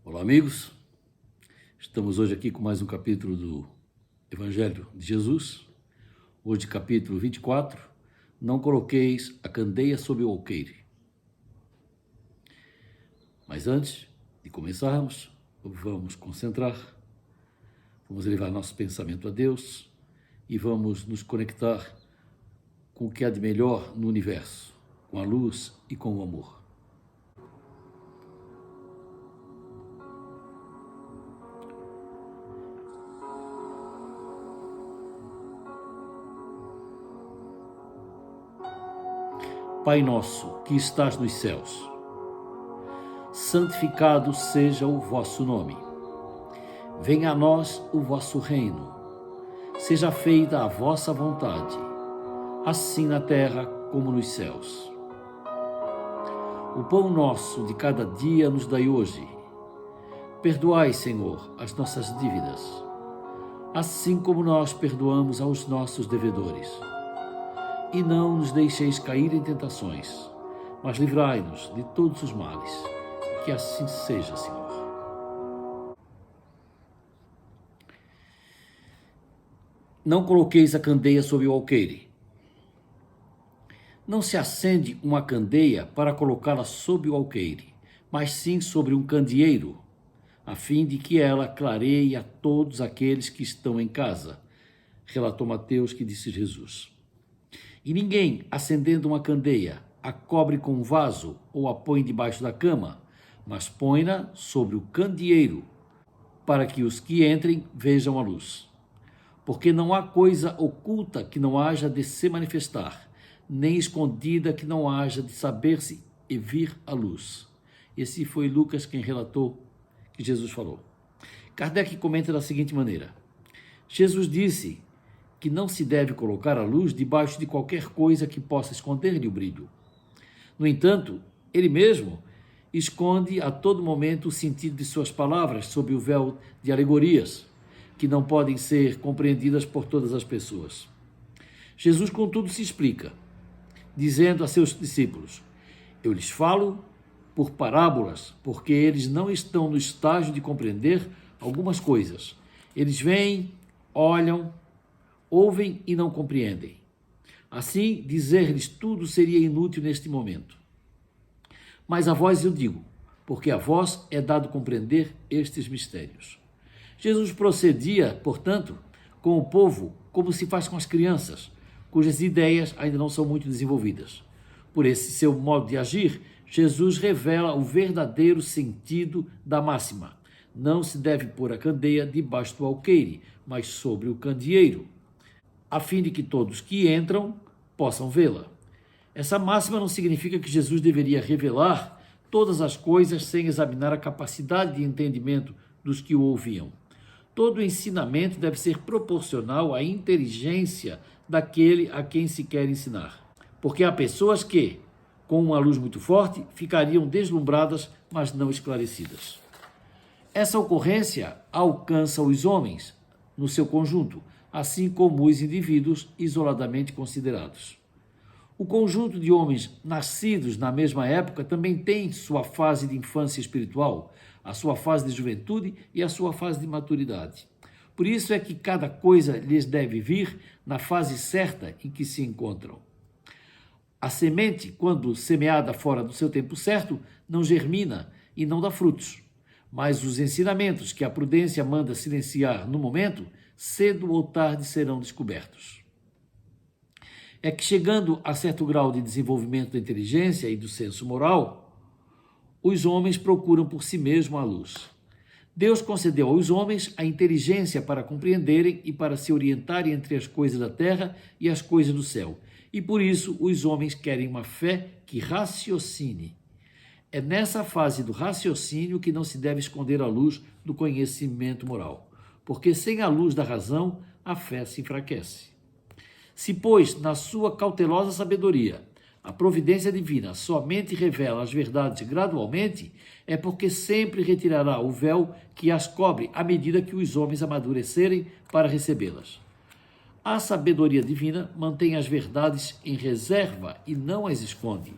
Olá, amigos. Estamos hoje aqui com mais um capítulo do Evangelho de Jesus. Hoje, capítulo 24. Não coloqueis a candeia sob o alqueire. Mas antes de começarmos, vamos concentrar, vamos levar nosso pensamento a Deus e vamos nos conectar com o que há de melhor no universo, com a luz e com o amor. Pai nosso, que estás nos céus, santificado seja o vosso nome. Venha a nós o vosso reino. Seja feita a vossa vontade, assim na terra como nos céus. O pão nosso de cada dia nos dai hoje. Perdoai, Senhor, as nossas dívidas, assim como nós perdoamos aos nossos devedores. E não nos deixeis cair em tentações, mas livrai-nos de todos os males. Que assim seja, Senhor. Não coloqueis a candeia sob o alqueire. Não se acende uma candeia para colocá-la sob o alqueire, mas sim sobre um candeeiro, a fim de que ela clareie a todos aqueles que estão em casa. Relatou Mateus, que disse Jesus. E ninguém, acendendo uma candeia, a cobre com um vaso ou a põe debaixo da cama, mas põe-na sobre o candeeiro, para que os que entrem vejam a luz. Porque não há coisa oculta que não haja de se manifestar, nem escondida que não haja de saber-se e vir à luz. Esse foi Lucas quem relatou que Jesus falou. Kardec comenta da seguinte maneira: Jesus disse que não se deve colocar a luz debaixo de qualquer coisa que possa esconder-lhe o brilho. No entanto, ele mesmo esconde a todo momento o sentido de suas palavras sob o véu de alegorias, que não podem ser compreendidas por todas as pessoas. Jesus, contudo, se explica, dizendo a seus discípulos: eu lhes falo por parábolas, porque eles não estão no estágio de compreender algumas coisas. Eles veem, olham, ouvem e não compreendem. Assim, dizer-lhes tudo seria inútil neste momento. Mas a vós eu digo, porque a vós é dado compreender estes mistérios. Jesus procedia, portanto, com o povo como se faz com as crianças, cujas ideias ainda não são muito desenvolvidas. Por esse seu modo de agir, Jesus revela o verdadeiro sentido da máxima. Não se deve pôr a candeia debaixo do alqueire, mas sobre o candeeiro, a fim de que todos que entram possam vê-la. Essa máxima não significa que Jesus deveria revelar todas as coisas sem examinar a capacidade de entendimento dos que o ouviam. Todo ensinamento deve ser proporcional à inteligência daquele a quem se quer ensinar. Porque há pessoas que, com uma luz muito forte, ficariam deslumbradas, mas não esclarecidas. Essa ocorrência alcança os homens no seu conjunto, assim como os indivíduos isoladamente considerados. O conjunto de homens nascidos na mesma época também tem sua fase de infância espiritual, a sua fase de juventude e a sua fase de maturidade. Por isso é que cada coisa lhes deve vir na fase certa em que se encontram. A semente, quando semeada fora do seu tempo certo, não germina e não dá frutos. Mas os ensinamentos que a prudência manda silenciar no momento, cedo ou tarde serão descobertos. É que, chegando a certo grau de desenvolvimento da inteligência e do senso moral, os homens procuram por si mesmos a luz. Deus concedeu aos homens a inteligência para compreenderem e para se orientarem entre as coisas da terra e as coisas do céu. E por isso os homens querem uma fé que raciocine. É nessa fase do raciocínio que não se deve esconder a luz do conhecimento moral, porque sem a luz da razão, a fé se enfraquece. Se, pois, na sua cautelosa sabedoria, a providência divina somente revela as verdades gradualmente, é porque sempre retirará o véu que as cobre à medida que os homens amadurecerem para recebê-las. A sabedoria divina mantém as verdades em reserva e não as esconde.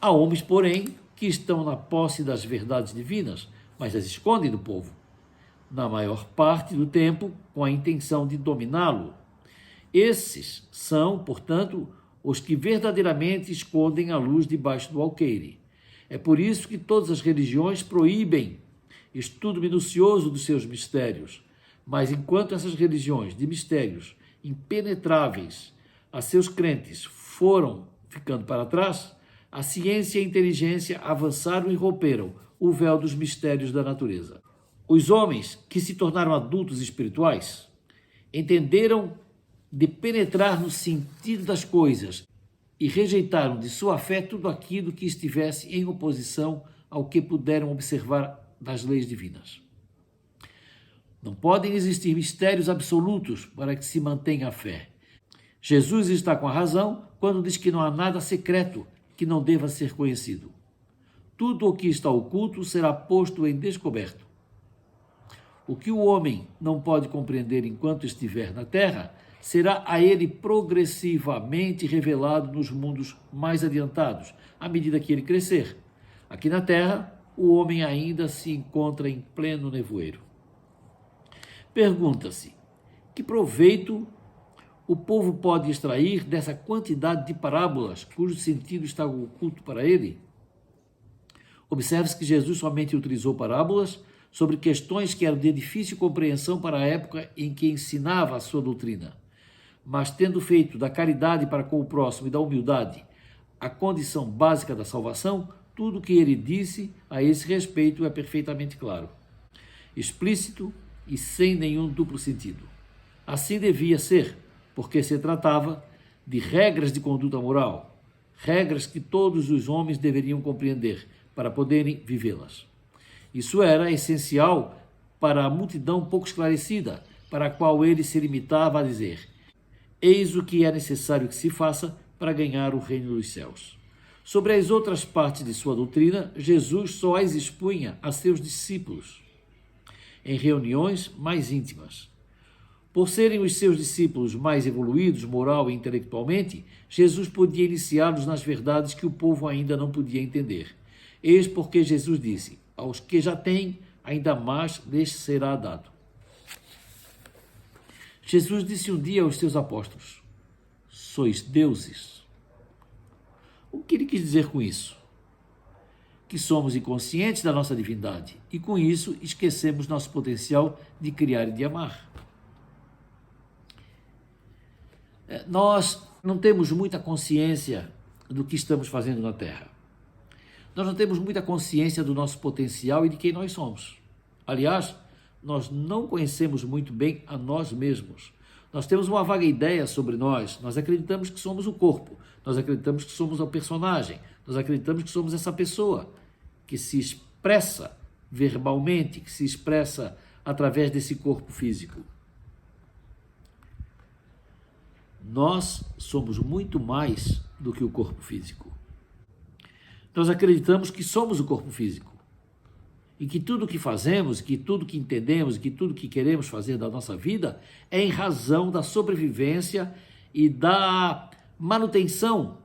Há homens, porém, que estão na posse das verdades divinas, mas as escondem do povo, na maior parte do tempo com a intenção de dominá-lo. Esses são, portanto, os que verdadeiramente escondem a luz debaixo do alqueire. É por isso que todas as religiões proíbem estudo minucioso dos seus mistérios. Mas enquanto essas religiões de mistérios impenetráveis a seus crentes foram ficando para trás, a ciência e a inteligência avançaram e romperam o véu dos mistérios da natureza. Os homens que se tornaram adultos espirituais entenderam de penetrar no sentido das coisas e rejeitaram de sua fé tudo aquilo que estivesse em oposição ao que puderam observar das leis divinas. Não podem existir mistérios absolutos para que se mantenha a fé. Jesus está com a razão quando diz que não há nada secreto que não deva ser conhecido. Tudo o que está oculto será posto em descoberto. O que o homem não pode compreender enquanto estiver na terra, será a ele progressivamente revelado nos mundos mais adiantados, à medida que ele crescer. Aqui na terra, o homem ainda se encontra em pleno nevoeiro. Pergunta-se, que proveito o povo pode extrair dessa quantidade de parábolas cujo sentido está oculto para ele? Observe-se que Jesus somente utilizou parábolas sobre questões que eram de difícil compreensão para a época em que ensinava a sua doutrina. Mas tendo feito da caridade para com o próximo e da humildade a condição básica da salvação, tudo o que ele disse a esse respeito é perfeitamente claro, explícito e sem nenhum duplo sentido. Assim devia ser, porque se tratava de regras de conduta moral, regras que todos os homens deveriam compreender para poderem vivê-las. Isso era essencial para a multidão pouco esclarecida, para a qual ele se limitava a dizer: eis o que é necessário que se faça para ganhar o reino dos céus. Sobre as outras partes de sua doutrina, Jesus só as expunha a seus discípulos, em reuniões mais íntimas. Por serem os seus discípulos mais evoluídos, moral e intelectualmente, Jesus podia iniciá-los nas verdades que o povo ainda não podia entender. Eis porque Jesus disse: aos que já têm, ainda mais lhes será dado. Jesus disse um dia aos seus apóstolos: sois deuses. O que ele quis dizer com isso? Que somos inconscientes da nossa divindade e, com isso, esquecemos nosso potencial de criar e de amar. Nós não temos muita consciência do que estamos fazendo na Terra. Nós não temos muita consciência do nosso potencial e de quem nós somos. Aliás, nós não conhecemos muito bem a nós mesmos. Nós temos uma vaga ideia sobre nós. Nós acreditamos que somos o corpo. Nós acreditamos que somos o personagem. Nós acreditamos que somos essa pessoa que se expressa verbalmente, que se expressa através desse corpo físico. Nós somos muito mais do que o corpo físico. Nós acreditamos que somos o corpo físico e que tudo o que fazemos, que tudo o que entendemos, que tudo o que queremos fazer da nossa vida é em razão da sobrevivência e da manutenção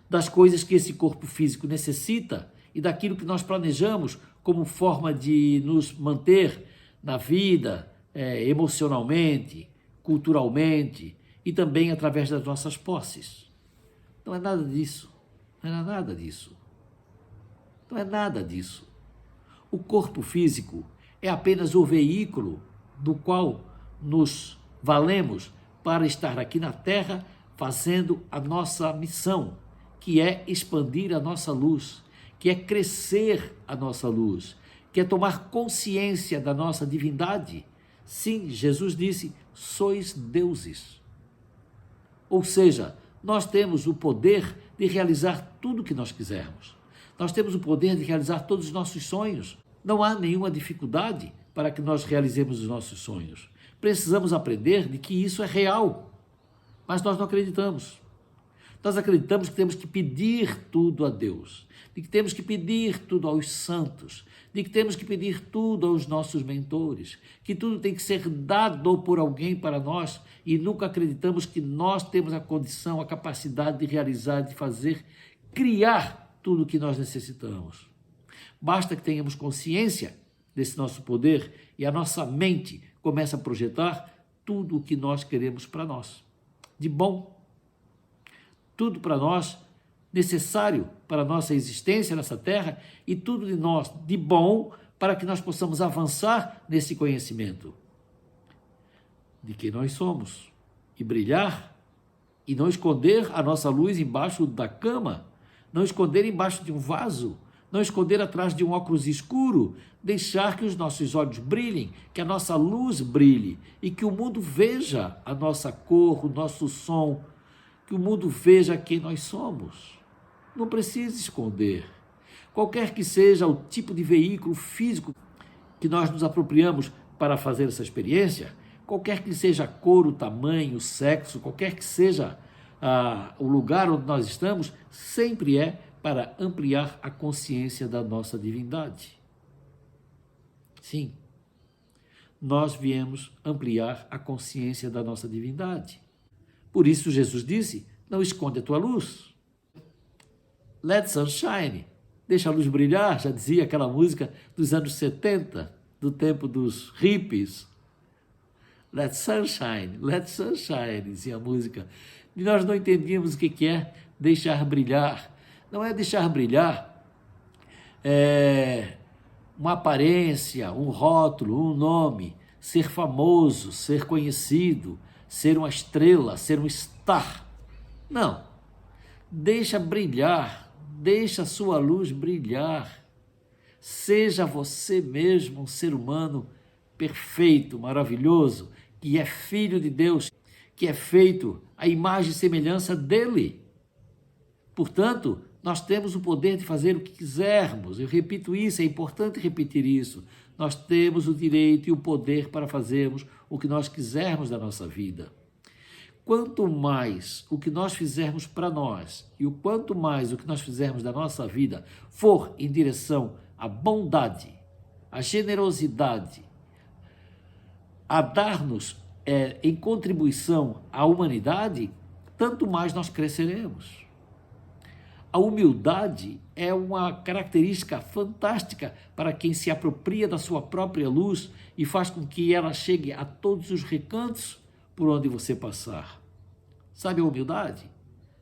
das coisas que esse corpo físico necessita e daquilo que nós planejamos como forma de nos manter na vida, emocionalmente, culturalmente e também através das nossas posses. Não é nada disso. Não é nada disso. Não é nada disso. O corpo físico é apenas o veículo do qual nos valemos para estar aqui na Terra fazendo a nossa missão, que é expandir a nossa luz, que é crescer a nossa luz, que é tomar consciência da nossa divindade. Sim, Jesus disse: sois deuses. Ou seja, nós temos o poder de realizar tudo o que nós quisermos. Nós temos o poder de realizar todos os nossos sonhos. Não há nenhuma dificuldade para que nós realizemos os nossos sonhos. Precisamos aprender de que isso é real, mas nós não acreditamos. Nós acreditamos que temos que pedir tudo a Deus, de que temos que pedir tudo aos santos, de que temos que pedir tudo aos nossos mentores, que tudo tem que ser dado por alguém para nós e nunca acreditamos que nós temos a condição, a capacidade de realizar, de fazer, criar tudo o que nós necessitamos. Basta que tenhamos consciência desse nosso poder e a nossa mente começa a projetar tudo o que nós queremos para nós, de bom, tudo para nós necessário para a nossa existência nessa terra e tudo de nós de bom para que nós possamos avançar nesse conhecimento de quem nós somos e brilhar e não esconder a nossa luz embaixo da cama, não esconder embaixo de um vaso, não esconder atrás de um óculos escuro, deixar que os nossos olhos brilhem, que a nossa luz brilhe e que o mundo veja a nossa cor, o nosso som, que o mundo veja quem nós somos. Não precisa esconder. Qualquer que seja o tipo de veículo físico que nós nos apropriamos para fazer essa experiência, qualquer que seja a cor, o tamanho, o sexo, qualquer que seja o lugar onde nós estamos, sempre é para ampliar a consciência da nossa divindade. Sim, nós viemos ampliar a consciência da nossa divindade. Por isso Jesus disse, não esconde a tua luz. Let sunshine, deixa a luz brilhar, já dizia aquela música dos anos 70, do tempo dos hippies. Let sunshine, dizia a música. E nós não entendíamos o que é deixar brilhar. Não é deixar brilhar uma aparência, um rótulo, um nome, ser famoso, ser conhecido, ser uma estrela, ser um star. Não. Deixa brilhar, deixa a sua luz brilhar. Seja você mesmo um ser humano perfeito, maravilhoso, que é filho de Deus, que é feito à imagem e semelhança dele. Portanto, nós temos o poder de fazer o que quisermos. Eu repito isso, é importante repetir isso. Nós temos o direito e o poder para fazermos o que nós quisermos da nossa vida. Quanto mais o que nós fizermos para nós e o quanto mais o que nós fizermos da nossa vida for em direção à bondade, à generosidade, a dar-nos em contribuição à humanidade, tanto mais nós cresceremos. A humildade é uma característica fantástica para quem se apropria da sua própria luz e faz com que ela chegue a todos os recantos por onde você passar. Sabe a humildade?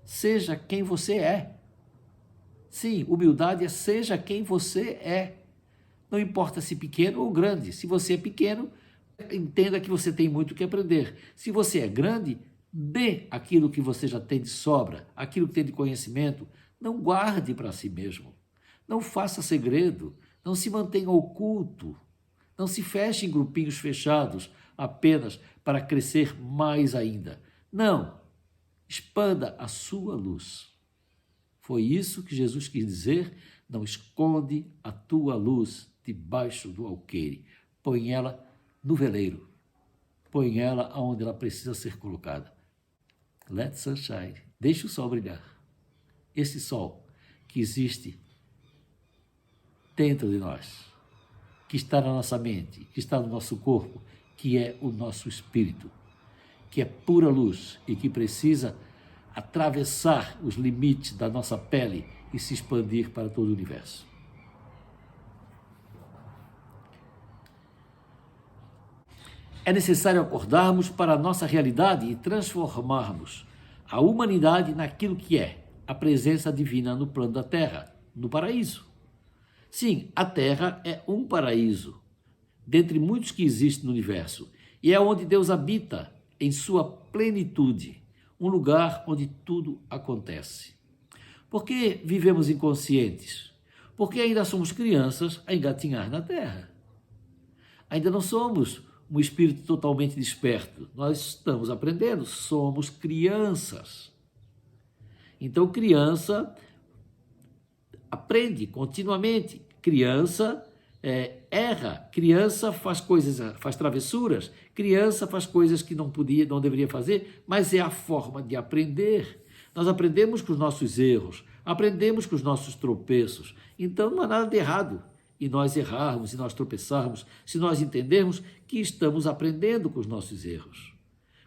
Seja quem você é. Sim, humildade é seja quem você é. Não importa se pequeno ou grande. Se você é pequeno, entenda que você tem muito que aprender. Se você é grande, dê aquilo que você já tem de sobra, aquilo que tem de conhecimento. Não guarde para si mesmo. Não faça segredo. Não se mantenha oculto. Não se feche em grupinhos fechados apenas para crescer mais ainda. Não. Expanda a sua luz. Foi isso que Jesus quis dizer. Não esconde a tua luz debaixo do alqueire. Põe ela no veleiro. Põe ela onde ela precisa ser colocada. Let sunshine. Deixe o sol brilhar. Esse sol que existe dentro de nós, que está na nossa mente, que está no nosso corpo, que é o nosso espírito, que é pura luz e que precisa atravessar os limites da nossa pele e se expandir para todo o universo. É necessário acordarmos para a nossa realidade e transformarmos a humanidade naquilo que é a presença divina no plano da Terra, no paraíso. Sim, a Terra é um paraíso, dentre muitos que existem no universo, e é onde Deus habita em sua plenitude, um lugar onde tudo acontece. Por que vivemos inconscientes? Porque ainda somos crianças a engatinhar na Terra. Ainda não somos um espírito totalmente desperto. Nós estamos aprendendo, somos crianças. Então, criança aprende continuamente, criança erra, criança faz coisas, faz travessuras, criança faz coisas que não deveria fazer, mas é a forma de aprender. Nós aprendemos com os nossos erros, aprendemos com os nossos tropeços, então não há nada de errado em nós errarmos, e nós tropeçarmos, se nós entendermos que estamos aprendendo com os nossos erros.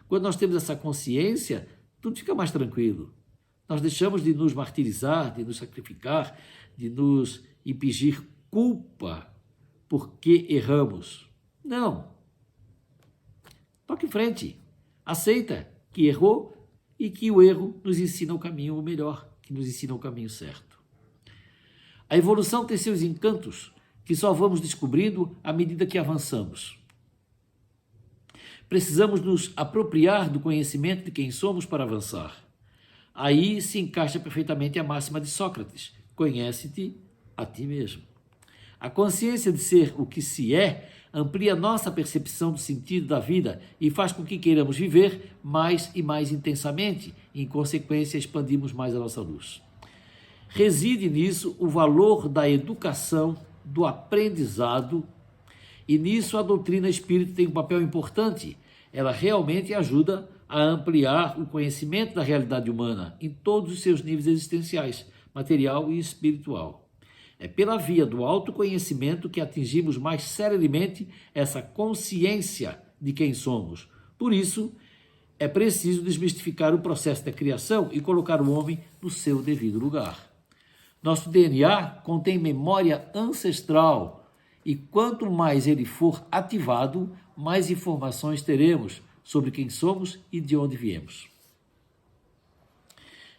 Quando nós temos essa consciência, tudo fica mais tranquilo. Nós deixamos de nos martirizar, de nos sacrificar, de nos impingir culpa porque erramos. Não. Toque em frente. Aceita que errou e que o erro nos ensina o caminho melhor, que nos ensina o caminho certo. A evolução tem seus encantos que só vamos descobrindo à medida que avançamos. Precisamos nos apropriar do conhecimento de quem somos para avançar. Aí se encaixa perfeitamente a máxima de Sócrates: conhece-te a ti mesmo. A consciência de ser o que se é amplia nossa percepção do sentido da vida e faz com que queiramos viver mais e mais intensamente, e, em consequência, expandimos mais a nossa luz. Reside nisso o valor da educação, do aprendizado, e nisso a doutrina espírita tem um papel importante. Ela realmente ajuda a ampliar o conhecimento da realidade humana em todos os seus níveis existenciais, material e espiritual. É pela via do autoconhecimento que atingimos mais celeremente essa consciência de quem somos. Por isso, é preciso desmistificar o processo da criação e colocar o homem no seu devido lugar. Nosso DNA contém memória ancestral e quanto mais ele for ativado, mais informações teremos sobre quem somos e de onde viemos.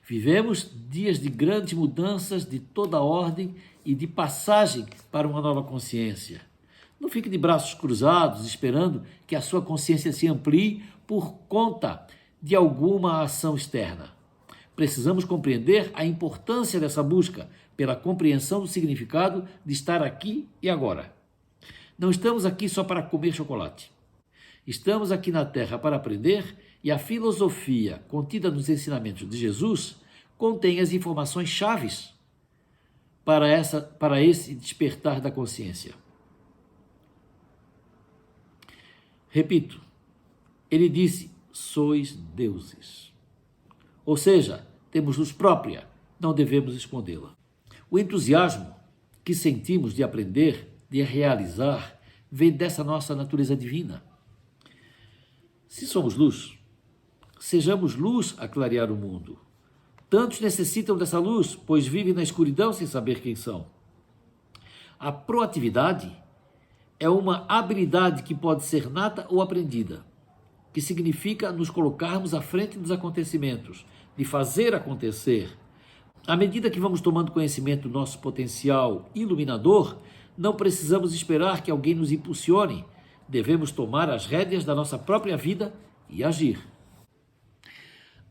Vivemos dias de grandes mudanças de toda ordem e de passagem para uma nova consciência. Não fique de braços cruzados esperando que a sua consciência se amplie por conta de alguma ação externa. Precisamos compreender a importância dessa busca pela compreensão do significado de estar aqui e agora. Não estamos aqui só para comer chocolate. Estamos aqui na Terra para aprender, e a filosofia contida nos ensinamentos de Jesus contém as informações chaves para esse despertar da consciência. Repito, ele disse: sois deuses. Ou seja, temos luz própria, não devemos escondê-la. O entusiasmo que sentimos de aprender, de realizar, vem dessa nossa natureza divina. Se somos luz, sejamos luz a clarear o mundo. Tantos necessitam dessa luz, pois vivem na escuridão sem saber quem são. A proatividade é uma habilidade que pode ser nata ou aprendida, que significa nos colocarmos à frente dos acontecimentos, de fazer acontecer. À medida que vamos tomando conhecimento do nosso potencial iluminador, não precisamos esperar que alguém nos impulsione. Devemos tomar as rédeas da nossa própria vida e agir.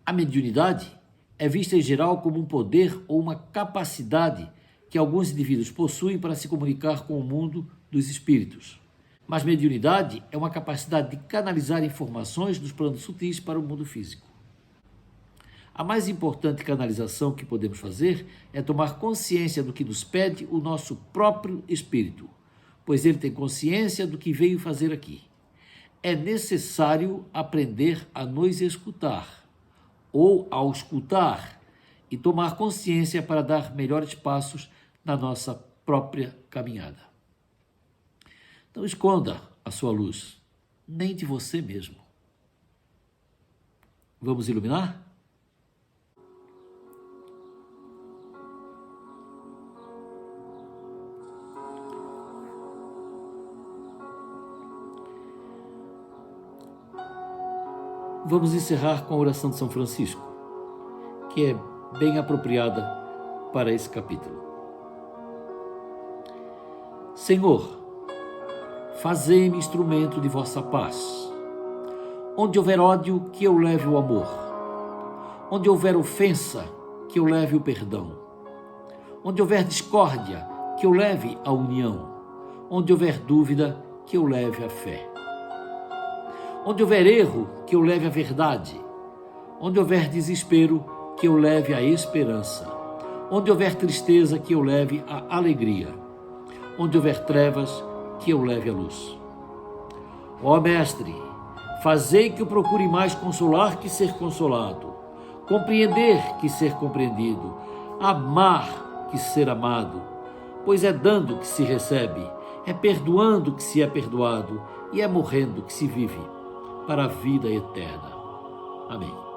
A mediunidade é vista em geral como um poder ou uma capacidade que alguns indivíduos possuem para se comunicar com o mundo dos espíritos. Mas mediunidade é uma capacidade de canalizar informações dos planos sutis para o mundo físico. A mais importante canalização que podemos fazer é tomar consciência do que nos pede o nosso próprio espírito, pois ele tem consciência do que veio fazer aqui. É necessário aprender a nos escutar, ou ao escutar, e tomar consciência para dar melhores passos na nossa própria caminhada. Não esconda a sua luz, nem de você mesmo. Vamos iluminar? Vamos encerrar com a oração de São Francisco, que é bem apropriada para esse capítulo. Senhor, fazei-me instrumento de vossa paz. Onde houver ódio, que eu leve o amor. Onde houver ofensa, que eu leve o perdão. Onde houver discórdia, que eu leve a união. Onde houver dúvida, que eu leve a fé. Onde houver erro, que eu leve a verdade. Onde houver desespero, que eu leve a esperança. Onde houver tristeza, que eu leve a alegria. Onde houver trevas, que eu leve a luz. Ó Mestre, fazei que eu procure mais consolar que ser consolado, compreender que ser compreendido, amar que ser amado, pois é dando que se recebe, é perdoando que se é perdoado e é morrendo que se vive para a vida eterna. Amém.